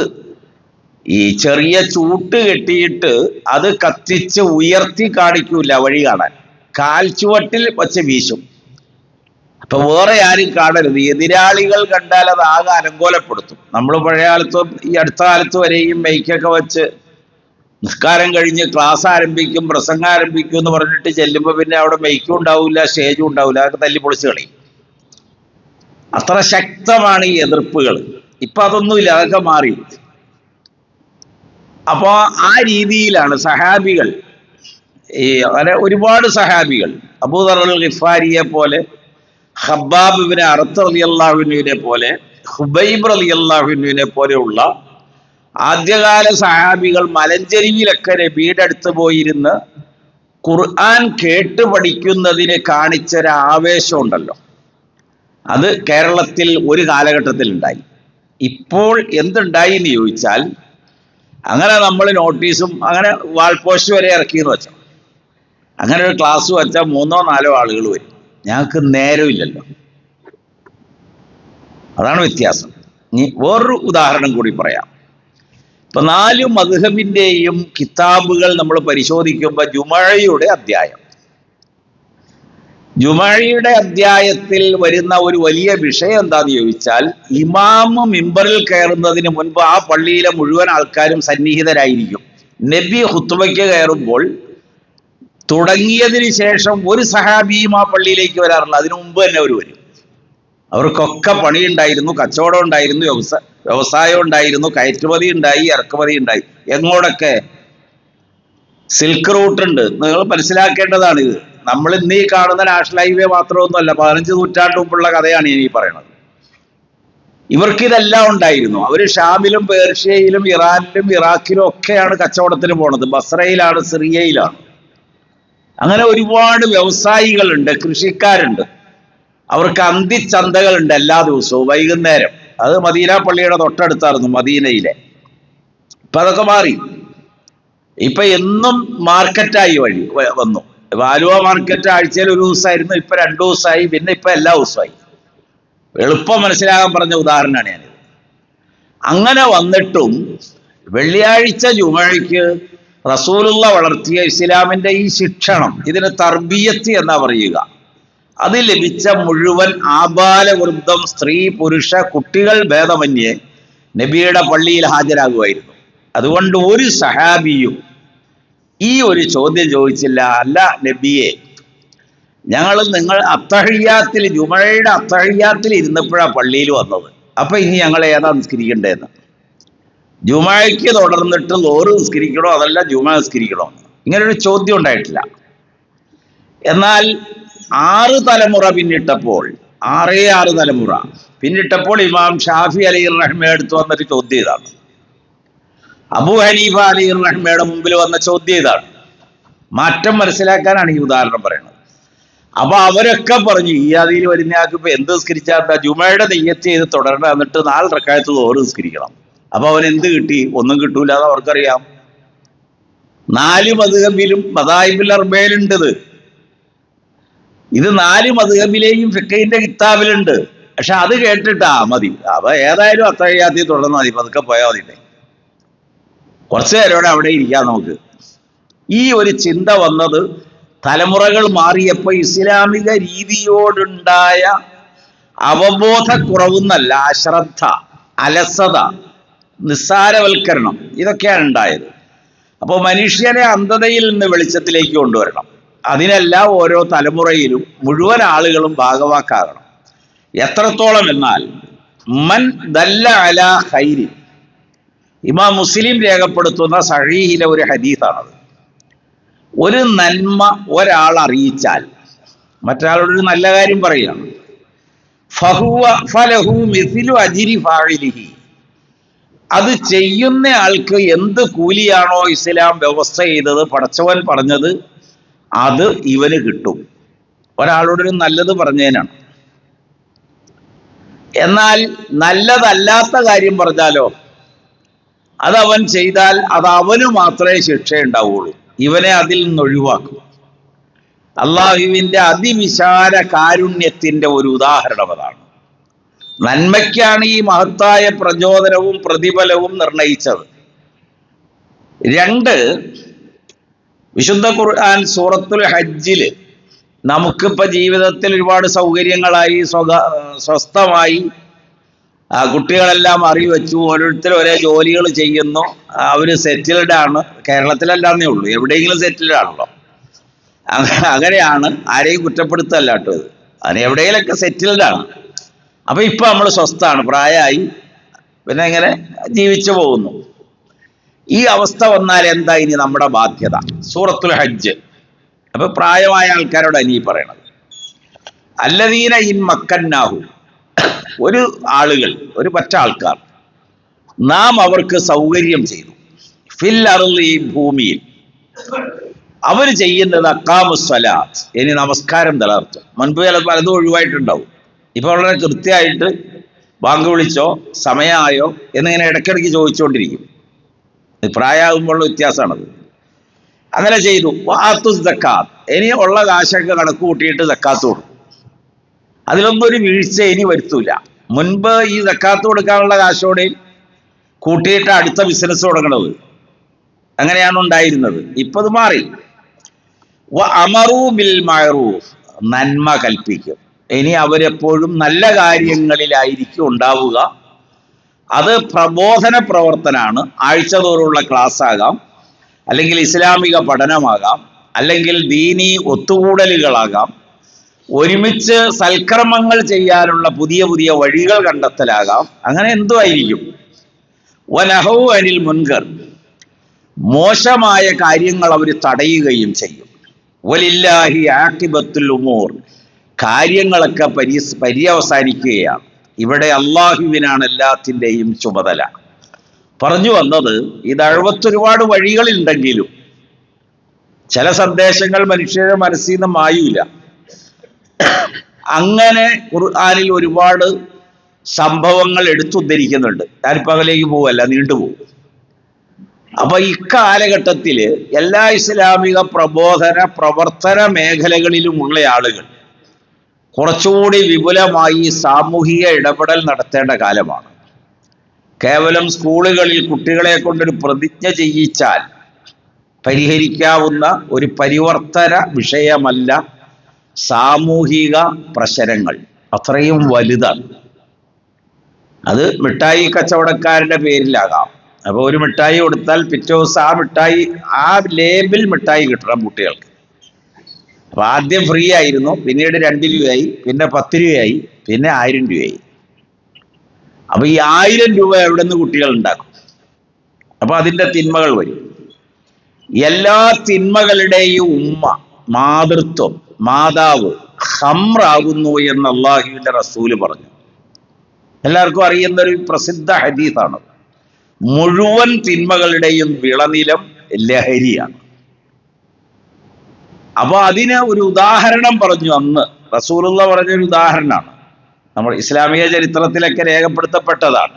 ഈ ചെറിയ ചൂട്ട് കെട്ടിയിട്ട് അത് കത്തിച്ച് ഉയർത്തി കാണിക്കൂല വഴി കാണാൻ, കാൽച്ചുവട്ടിൽ വച്ച് വീശും. അപ്പൊ വേറെ ആരും കാണരുത്. എതിരാളികൾ കണ്ടാൽ അത് ആകെ അലങ്കോലപ്പെടുത്തും. നമ്മൾ പഴയ കാലത്തും ഈ അടുത്ത കാലത്ത് വരെയും മൈക്കൊക്കെ വെച്ച് നിസ്കാരം കഴിഞ്ഞ് ക്ലാസ് ആരംഭിക്കും, പ്രസംഗം ആരംഭിക്കും എന്ന് പറഞ്ഞിട്ട് ചെല്ലുമ്പോൾ പിന്നെ അവിടെ മൈക്കും ഉണ്ടാവില്ല, സ്റ്റേജും ഉണ്ടാവില്ല, അതൊക്കെ തല്ലി പൊളിച്ച് കളയും. അത്ര ശക്തമാണ് ഈ എതിർപ്പുകൾ. ഇപ്പൊ അതൊന്നുമില്ല, അതൊക്കെ മാറി. അപ്പോ ആ രീതിയിലാണ് സഹാബികൾ, ഈ അങ്ങനെ ഒരുപാട് സഹാബികൾ, അബൂദർ അൽ ഗിഫാരിയെ പോലെ, ഖബ്ബാബ് ഇബ്നു അറത്ത് റളിയല്ലാഹു അൻഹുവിനെ പോലെ, ഹുബൈബ് റളിയല്ലാഹു അൻഹുവിനെ പോലെയുള്ള ആദ്യകാല സഹാബികൾ മലഞ്ചെരിവിലൊക്കെ നബിയുടെ അടുത്ത് പോയിരുന്ന് ഖുർആൻ കേട്ട് പഠിക്കുന്നതിന് കാണിച്ചൊരു ആവേശം ഉണ്ടല്ലോ, അത് കേരളത്തിൽ ഒരു കാലഘട്ടത്തിൽ ഉണ്ടായി. ഇപ്പോൾ എന്തുണ്ടായി എന്ന് ചോദിച്ചാൽ, അങ്ങനെ നമ്മൾ നോട്ടീസും അങ്ങനെ വാൾ പോസ്റ്റ് വരെ ഇറക്കിയെന്ന് വെച്ചോ, അങ്ങനെ ഒരു ക്ലാസ് വെച്ചാൽ 3 or 4 ആളുകൾ വരും. ഞങ്ങൾക്ക് നേരമില്ലല്ലോ, അതാണ് വ്യത്യാസം. ഇനി വേറൊരു ഉദാഹരണം കൂടി പറയാം. ഇപ്പൊ 4 മദ്ഹബിന്റെയും കിതാബുകൾ നമ്മൾ പരിശോധിക്കുമ്പോൾ ജുമഅയുടെ അധ്യായത്തിൽ വരുന്ന ഒരു വലിയ വിഷയം എന്താന്ന് ചോദിച്ചാൽ, ഇമാമ് മിമ്പറിൽ കയറുന്നതിന് മുൻപ് ആ പള്ളിയിലെ മുഴുവൻ ആൾക്കാരും സന്നിഹിതരായിരിക്കും. നബി ഖുത്ബയ്ക്ക് കയറുമ്പോൾ തുടങ്ങിയതിന് ശേഷം ഒരു സഹാബിയും ആ പള്ളിയിലേക്ക് വരാറില്ല, അതിനു മുമ്പ് തന്നെ അവർ വരും. അവർക്കൊക്കെ പണിയുണ്ടായിരുന്നു, കച്ചവടം ഉണ്ടായിരുന്നു, വ്യവസായം ഉണ്ടായിരുന്നു, കയറ്റുമതി ഉണ്ടായി, ഇറക്കുമതി ഉണ്ടായി. എങ്ങോട്ടൊക്കെ? സിൽക്ക് റൂട്ട് ഉണ്ട്. നിങ്ങൾ മനസ്സിലാക്കേണ്ടതാണ് ഇത്. നമ്മൾ ഇന്ന് ഈ കാണുന്ന നാഷണൽ ഹൈവേ മാത്രമൊന്നുമല്ല, 15 നൂറ്റാണ്ട് മുമ്പുള്ള കഥയാണ് ഈ പറയുന്നത്. ഇവർക്കിതെല്ലാം ഉണ്ടായിരുന്നു. അവർ ഷാമിലും പേർഷ്യയിലും ഇറാനിലും ഇറാഖിലും ഒക്കെയാണ് കച്ചവടത്തിന് പോണത്. ബസ്രയിലാണ്, സിറിയയിലാണ്. അങ്ങനെ ഒരുപാട് വ്യവസായികളുണ്ട്, കൃഷിക്കാരുണ്ട്. അവർക്ക് അന്തിച്ചന്തകളുണ്ട് എല്ലാ ദിവസവും വൈകുന്നേരം. അത് മദീന പള്ളിയുടെ തൊട്ടടുത്തായിരുന്നു, മദീനയിലെ. ഇപ്പൊ അതൊക്കെ മാറി. ഇപ്പൊ എന്നും മാർക്കറ്റായി വന്നു. ഇപ്പൊ ആലുവ മാർക്കറ്റ് ആഴ്ചയിൽ ഒരു ദിവസമായിരുന്നു, ഇപ്പൊ 2 ദിവസമായി, പിന്നെ ഇപ്പൊ എല്ലാ ദിവസമായി. എളുപ്പം മനസ്സിലാകാൻ പറഞ്ഞ ഉദാഹരണമാണ് ഞാനിത്. അങ്ങനെ വന്നിട്ടും വെള്ളിയാഴ്ച ജുമഅയ്ക്ക് റസൂലുള്ള വളർത്തിയ ഇസ്ലാമിന്റെ ഈ ശിക്ഷണം, ഇതിന് തർബിയത്ത് എന്നാ പറയുക, അത് ലഭിച്ച മുഴുവൻ ആബാലവൃദ്ധം, സ്ത്രീ പുരുഷ കുട്ടികൾ ഭേദമന്യേ നബിയുടെ പള്ളിയിൽ ഹാജരാകുമായിരുന്നു. അതുകൊണ്ട് ഒരു സഹാബിയും ഈ ഒരു ചോദ്യം ചോദിച്ചില്ല, അല്ല നബിയെ, നിങ്ങൾ അത്തഹിയ്യാത്തിൽ, ജുമഅയുടെ അത്തഹിയ്യാത്തിൽ ഇരുന്നപ്പോഴാണ് പള്ളിയിൽ വന്നത്, അപ്പൊ ഇനി ഞങ്ങൾ ഏതാ നിസ്കരിക്കേണ്ടതെന്ന്. ജുമഅയ്ക്ക് തുടർന്നിട്ട് ലോറ് നിസ്കരിക്കണോ അതല്ല ജുമഅ നിസ്കരിക്കണോ, ഇങ്ങനൊരു ചോദ്യം ഉണ്ടായിട്ടില്ല. എന്നാൽ 6 തലമുറ പിന്നിട്ടപ്പോൾ, 6 തലമുറ പിന്നിട്ടപ്പോൾ ഇമാം ഷാഫി അലൈഹി റഹ്മയെ അടുത്ത് വന്നൊരു ചോദ്യം ഇതാണ്. അബൂ ഹനീഫ അലൈഹി റഹ്മയുടെ മുമ്പിൽ വന്ന ചോദ്യം ഇതാണ്. മാറ്റം മനസ്സിലാക്കാനാണ് ഈ ഉദാഹരണം പറയുന്നത്. അപ്പൊ അവരൊക്കെ പറഞ്ഞു, ഈ അതിൽ വരുന്ന ആൾക്ക് ഇപ്പൊ എന്ത് നിസ്കരിച്ചാൽ ജുമഅയുടെ നെയ്യത്ത് ചെയ്ത് തുടരണം, എന്നിട്ട് 4 റക്അത്ത് ലോറ് നിസ്കരിക്കണം. അപ്പൊ അവൻ എന്ത് കിട്ടി? ഒന്നും കിട്ടൂല, അത് അവർക്കറിയാം. 4 മദ്ഹബിലും മദാഹിബുൽ അർബയിലുണ്ട്. ഇത് 4 മദ്ഹബിലെയും ഫിഖഹിന്റെ കിതാബിലുണ്ട്. പക്ഷെ അത് കേട്ടിട്ടാ മതി, അപ്പൊ ഏതായാലും അത്തഹിയ്യാത്തിൽ തുടർന്ന് മതി, പതുക്കെ പോയാൽ മതി, കുറച്ചു നേരോടെ അവിടെ ഇരിക്കാം നമുക്ക്. ഈ ഒരു ചിന്ത വന്നത് തലമുറകൾ മാറിയപ്പോൾ ഇസ്ലാമിക രീതിയോടുണ്ടായ അവബോധക്കുറവെന്നല്ല, അശ്രദ്ധ, അലസത, നിസ്സാരവൽക്കരണം, ഇതൊക്കെയാണ് ഉണ്ടായത്. അപ്പോൾ മനുഷ്യനെ അന്ധതയിൽ നിന്ന് വെളിച്ചത്തിലേക്ക് കൊണ്ടുവരണം. അതിനെല്ലാം ഓരോ തലമുറയിലും മുഴുവൻ ആളുകളും ഭാഗവാക്കാകണം. എത്രത്തോളം എന്നാൽ, മൻ ദല്ല അലാ ഖൈരി, ഇമാം മുസ്ലിം രേഖപ്പെടുത്തുന്ന സഹീഹിലെ ഒരു ഹദീസാണത്. ഒരു നന്മ ഒരാൾ അറിയിച്ചാൽ, മറ്റൊരാളോടൊരു നല്ല കാര്യം പറയുകയാണ്, ഫലഹു മിസ്ലു അജ്രി ഫാഇലിഹി, അത് ചെയ്യുന്ന ആൾക്ക് എന്ത് കൂലിയാണോ ഇസ്ലാം വ്യവസ്ഥ ചെയ്തത്, പടച്ചവൻ പറഞ്ഞത്, അത് ഇവന് കിട്ടും. ഒരാളോടൊരു നല്ലത് പറഞ്ഞതിനാണ്. എന്നാൽ നല്ലതല്ലാത്ത കാര്യം പറഞ്ഞാലോ, അതവൻ ചെയ്താൽ അത് അവന് മാത്രമേ ശിക്ഷ ഉണ്ടാവുള്ളൂ, ഇവനെ അതിൽ നിന്ന് ഒഴിവാക്കും. അള്ളാഹുവിൻ്റെ അതിവിശാല കാരുണ്യത്തിൻ്റെ ഒരു ഉദാഹരണം അതാണ്. നന്മയ്ക്കാണ് ഈ മഹത്തായ പ്രചോദനവും പ്രതിഫലവും നിർണയിച്ചത്. 2, വിശുദ്ധ ഖുർആൻ സൂറത്തുൽ ഹജ്ജില് നമുക്കിപ്പോ ജീവിതത്തിൽ ഒരുപാട് സൗകര്യങ്ങളായി സ്വസ്ഥമായി, കുട്ടികളെല്ലാം അറിവെച്ചു, ഓരോരുത്തരും ഒരേ ജോലികൾ ചെയ്യുന്നു, അവര് സെറ്റിൽഡ് ആണ്. കേരളത്തിലല്ലാന്നേ ഉള്ളൂ, എവിടെയെങ്കിലും സെറ്റിൽഡ് ആണല്ലോ. അങ്ങനെയാണ്, ആരെയും കുറ്റപ്പെടുത്തല്ല കേട്ടോ ഇത്. അതിന് എവിടെയെങ്കിലൊക്കെ സെറ്റിൽഡ് ആണ്. അപ്പൊ ഇപ്പൊ നമ്മൾ സ്വസ്ഥാണ്, പ്രായമായി, പിന്നെ ഇങ്ങനെ ജീവിച്ചു പോകുന്നു. ഈ അവസ്ഥ വന്നാൽ എന്താ ഇനി നമ്മുടെ ബാധ്യത? സൂറത്തുൽ ഹജ്ജ്. അപ്പൊ പ്രായമായ ആൾക്കാരോട് അനി പറയണത്, അല്ലദീന ഇൻ മക്കന്നാഹു, ഒരു ആളുകൾ, ഒരു പറ്റ ആൾക്കാർ നാം അവർക്ക് സൗകര്യം ചെയ്തു, ഫിൽ അർളി, ഈ ഭൂമിയിൽ, അവർ ചെയ്യുന്നത് അഖാമുസ്സലാത്ത്, ഇനി നമസ്കാരം നിലനിർത്തും. മുൻപ് ചിലപ്പോൾ പലതും ഒഴിവായിട്ടുണ്ടാവും, ഇപ്പൊ വളരെ കൃത്യമായിട്ട് ബാങ്ക് വിളിച്ചോ സമയമായോ എന്നിങ്ങനെ ഇടയ്ക്കിടയ്ക്ക് ചോദിച്ചുകൊണ്ടിരിക്കും. പ്രായമാകുമ്പോഴുള്ള വ്യത്യാസമാണത്. അങ്ങനെ ചെയ്തു. വാത്തു സക്കാത്ത്, ഇനി ഉള്ള കാശൊക്കെ കണക്ക് കൂട്ടിയിട്ട് സക്കാത്ത് കൊടുക്കും. അതിലൊന്നും ഒരു വീഴ്ച ഇനി വരുത്തൂല. മുൻപ് ഈ സക്കാത്ത് കൊടുക്കാനുള്ള കാശോടെ കൂട്ടിയിട്ട് അടുത്ത ബിസിനസ് തുടങ്ങണത്, അങ്ങനെയാണ് ഉണ്ടായിരുന്നത്. ഇപ്പൊ അത് മാറി. അമറു ബിൽ മഅറൂഫ്, നന്മ കൽപ്പിക്കും. ഇനി അവരെപ്പോഴും നല്ല കാര്യങ്ങളിലായിരിക്കും ഉണ്ടാവുക. അത് പ്രബോധന പ്രവർത്തനമാണ്. ആഴ്ചതോറുള്ള ക്ലാസ് ആകാം, അല്ലെങ്കിൽ ഇസ്ലാമിക പഠനമാകാം, അല്ലെങ്കിൽ ദീനി ഒത്തുകൂടലുകളാകാം, ഒരുമിച്ച് സൽക്കർമ്മങ്ങൾ ചെയ്യാനുള്ള പുതിയ പുതിയ വഴികൾ കണ്ടെത്തലാകാം, അങ്ങനെ എന്തോ ആയിരിക്കും. വനഹൗ അനിൽ മുൻകർ, മോശമായ കാര്യങ്ങൾ അവർ തടയുകയും ചെയ്യും. വലില്ലാഹി ആഖിബത്തുൽ ഉമൂർ, കാര്യങ്ങളൊക്കെ പര്യവസാനിക്കുകയാണ്. ഇവിടെ അള്ളാഹുവിനാണ് എല്ലാത്തിൻ്റെയും ചുമതല. പറഞ്ഞു വന്നത്, ഈ ദഅവത്ത് ഒരുപാട് വഴികളുണ്ടെങ്കിലും ചില സന്ദേശങ്ങൾ മനുഷ്യരുടെ മനസ്സിൽ നിന്ന് മായൂല. അങ്ങനെ ഖുർആനിൽ ഒരുപാട് സംഭവങ്ങൾ എടുത്തുദ്ധരിക്കുന്നുണ്ട്. ഞാനിപ്പോൾ അതിലേക്ക് പോവല്ല, നീണ്ടുപോകും. അപ്പൊ ഇക്കാലഘട്ടത്തിൽ എല്ലാ ഇസ്ലാമിക പ്രബോധന പ്രവർത്തന മേഖലകളിലുമുള്ള ആളുകൾ കുറച്ചുകൂടി വിപുലമായി സാമൂഹിക ഇടപെടൽ നടത്തേണ്ട കാലമാണ്. കേവലം സ്കൂളുകളിൽ കുട്ടികളെ കൊണ്ടൊരു പ്രതിജ്ഞ ചെയ്യിച്ചാൽ പരിഹരിക്കാവുന്ന ഒരു പരിവർത്തന വിഷയമല്ല സാമൂഹിക പ്രശ്നങ്ങൾ, അത്രയും വലുതാണ്. അത് മിഠായി കച്ചവടക്കാരുടെ പേരിലാകാം. അപ്പോൾ ഒരു മിഠായി കൊടുത്താൽ പിറ്റേ ദിവസം ആ മിഠായി, ആ ലേബിൾ മിഠായി കിട്ടണം കുട്ടികൾക്ക്. അപ്പൊ ആദ്യം ഫ്രീ ആയിരുന്നു, പിന്നീട് 2 രൂപയായി, പിന്നെ 10 രൂപയായി, പിന്നെ 1000 രൂപയായി. അപ്പൊ ഈ 1000 രൂപ എവിടെ നിന്ന് കുട്ടികൾ ഉണ്ടാക്കും? അപ്പൊ അതിൻ്റെ തിന്മകൾ വരും. എല്ലാ തിന്മകളുടെയും ഉമ്മ, മാതൃത്വം, മാതാവ് ഖംറാകുന്നു എന്ന് അള്ളാഹുവിന്റെ റസൂല് പറഞ്ഞു. എല്ലാവർക്കും അറിയുന്ന ഒരു പ്രസിദ്ധ ഹദീസാണ്. മുഴുവൻ തിന്മകളുടെയും വിളനിലം ലഹരിയാണ്. അപ്പൊ അതിന് ഒരു ഉദാഹരണം പറഞ്ഞു അന്ന് റസൂലുള്ള പറഞ്ഞൊരു ഉദാഹരണമാണ്, നമ്മൾ ഇസ്ലാമിക ചരിത്രത്തിലൊക്കെ രേഖപ്പെടുത്തപ്പെട്ടതാണ്.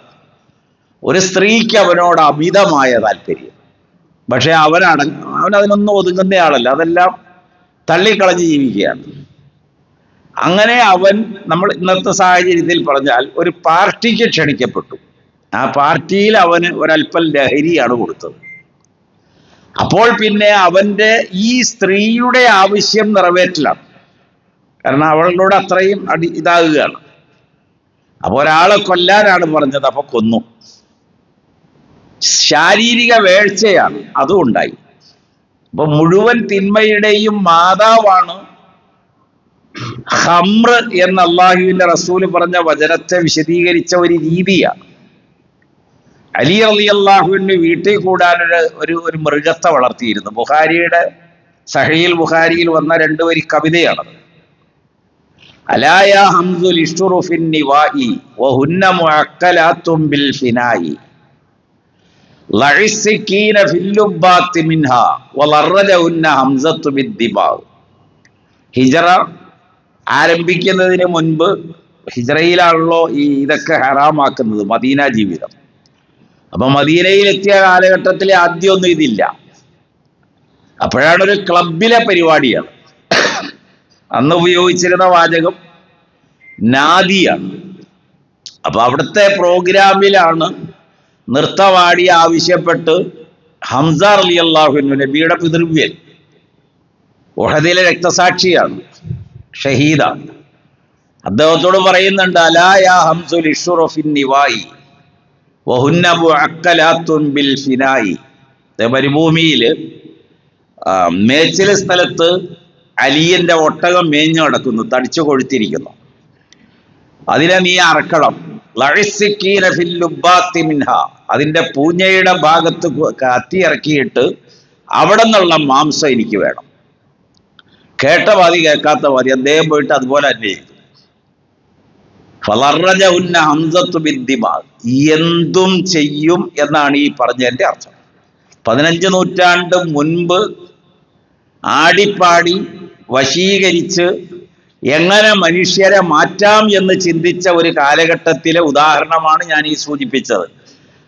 ഒരു സ്ത്രീക്ക് അവനോട് അമിതമായ താല്പര്യം, പക്ഷെ അവൻ അതിനൊന്നും ഒതുങ്ങുന്നയാളല്ല, അതെല്ലാം തള്ളിക്കളഞ്ഞ് ജീവിക്കുകയാണ്. അങ്ങനെ അവൻ, നമ്മൾ ഇന്നത്തെ സാഹചര്യത്തിൽ പറഞ്ഞാൽ, ഒരു പാർട്ടിക്ക് ക്ഷണിക്കപ്പെട്ടു. ആ പാർട്ടിയിൽ അവന് ഒരല്പം ലഹരിയാണ് കൊടുത്തത്. അപ്പോൾ പിന്നെ അവന്റെ ഈ സ്ത്രീയുടെ ആവശ്യം നിറവേറ്റലാണ്. കാരണം അവളോട് അത്രയും ഇതാകുകയാണ്. അപ്പൊ ഒരാളെ കൊല്ലാനാണ് പറഞ്ഞത്, അപ്പൊ കൊന്നു. ശാരീരിക വേഴ്ചയാണ്, അതും ഉണ്ടായി. അപ്പൊ മുഴുവൻ തിന്മയുടെയും മാതാവാണ് ഖംർ എന്ന് അള്ളാഹുവിന്റെ റസൂല് പറഞ്ഞ വചനത്തെ വിശദീകരിച്ച ഒരു രീതിയാണ്. അലി റളിയല്ലാഹുവിന് വീട്ടിൽ കൂടാനൊരു ഒരു മൃഗത്തെ വളർത്തിയിരുന്നു. ബുഖാരിയുടെ സഹീൽ ബുഖാരിയിൽ വന്ന 2 വരി കവിതയാണത്. അലായ ഹംസുൽ ഇഷ്തുറു ഫിൻ നിവാഇ വഹുന്ന മുഅക്കലാത്തും ബിൽ ഫിനായി ലഇസ്സകീന ഫിൽ ലുബാത്തി മിൻഹാ വലറജഹുന്ന ഹംസത്തു ബിദ്ദിബാ. ഹിജ്റ ആരംഭിക്കുന്നതിന് മുൻപ്, ഹിജ്റയിലാണല്ലോ ഈ ഇതൊക്കെ ഹറാമാക്കുന്നത്, മദീന ജീവിതം. അപ്പൊ മദീനയിൽ എത്തിയ കാലഘട്ടത്തിൽ ആദ്യമൊന്നും ഇതില്ല. അപ്പോഴാണ് ഒരു ക്ലബിലെ പരിപാടിയാണ്. അന്ന് ഉപയോഗിച്ചിരുന്ന വാചകം നാദിയാണ്. അപ്പൊ അവിടുത്തെ പ്രോഗ്രാമിലാണ് നൃത്തവാടി ആവശ്യപ്പെട്ട് ഹംസ റളിയല്ലാഹു അൻഹു, നബിയുടെ പിതൃവ്യൻ, ഉഹദിലെ രക്തസാക്ഷിയാണ്, ഷഹീദാണ്. അദ്ദേഹത്തോട് പറയുന്നുണ്ട്, അലാ യാ ഹംസുൽ ഇഷ്റഫിൻ നിവായി വഹുന്ന മുഅക്കലാത്തുൻ ബിൽ ഫിനായി. മരുഭൂമിയിൽ മേച്ചില സ്ഥലത്ത് അലിയന്റെ ഒട്ടകം മേഞ്ഞു നടക്കുന്നു, തടിച്ചു കൊഴുത്തിരിക്കുന്നു. അതിനെ നീ അറക്കണം. ലഇസ്സിക്കീന ഫിൽ ലുബ്ബാത്തി മിൻഹ, അതിന്റെ പൂഞ്ഞയുടെ ഭാഗത്ത് കത്തി ഇറക്കിയിട്ട് അവിടെ നിന്നുള്ള മാംസം എനിക്ക് വേണം. കേട്ട പാതി കേൾക്കാത്ത പാതി. അദ്ദേഹം പോയിട്ട് അതുപോലെ തന്നെ ചെയ്തു. ഫളറജഹുന്ന ഹംസത്തു ബിദ്ദിമാ, എന്തും ചെയ്യും എന്നാണ് ഈ പറഞ്ഞതിന്റെ അർത്ഥം. 15 നൂറ്റാണ്ട് മുൻപ് ആടിപ്പാടി വശീകരിച്ച് എങ്ങനെ മനുഷ്യരെ മാറ്റാം എന്ന് ചിന്തിച്ച ഒരു കാലഘട്ടത്തിലെ ഉദാഹരണമാണ് ഞാൻ ഈ സൂചിപ്പിച്ചത്.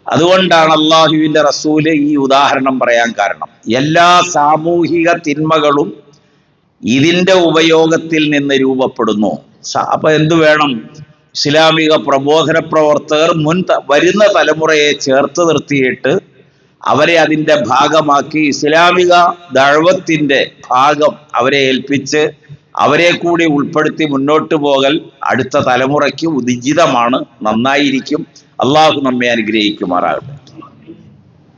അതുകൊണ്ടാണ് അള്ളാഹുവിന്റെ റസൂല് ഈ ഉദാഹരണം പറയാൻ കാരണം. എല്ലാ സാമൂഹിക തിന്മകളും ഇതിന്റെ ഉപയോഗത്തിൽ നിന്ന് രൂപപ്പെടുന്നു. അപ്പൊ എന്തു വേണം? ഇസ്ലാമിക പ്രബോധന പ്രവർത്തകർ വരുന്ന തലമുറയെ ചേർത്ത് നിർത്തിയിട്ട് അവരെ അതിൻ്റെ ഭാഗമാക്കി ഇസ്ലാമിക ദഅവത്തിന്റെ ഭാഗം അവരെ ഏൽപ്പിച്ച് അവരെ കൂടി ഉൾപ്പെടുത്തി മുന്നോട്ട് പോകൽ അടുത്ത തലമുറയ്ക്ക് ഉചിതമാണ്, നന്നായിരിക്കും. അള്ളാഹു നമ്മെ അനുഗ്രഹിക്കുമാറാകട്ടെ.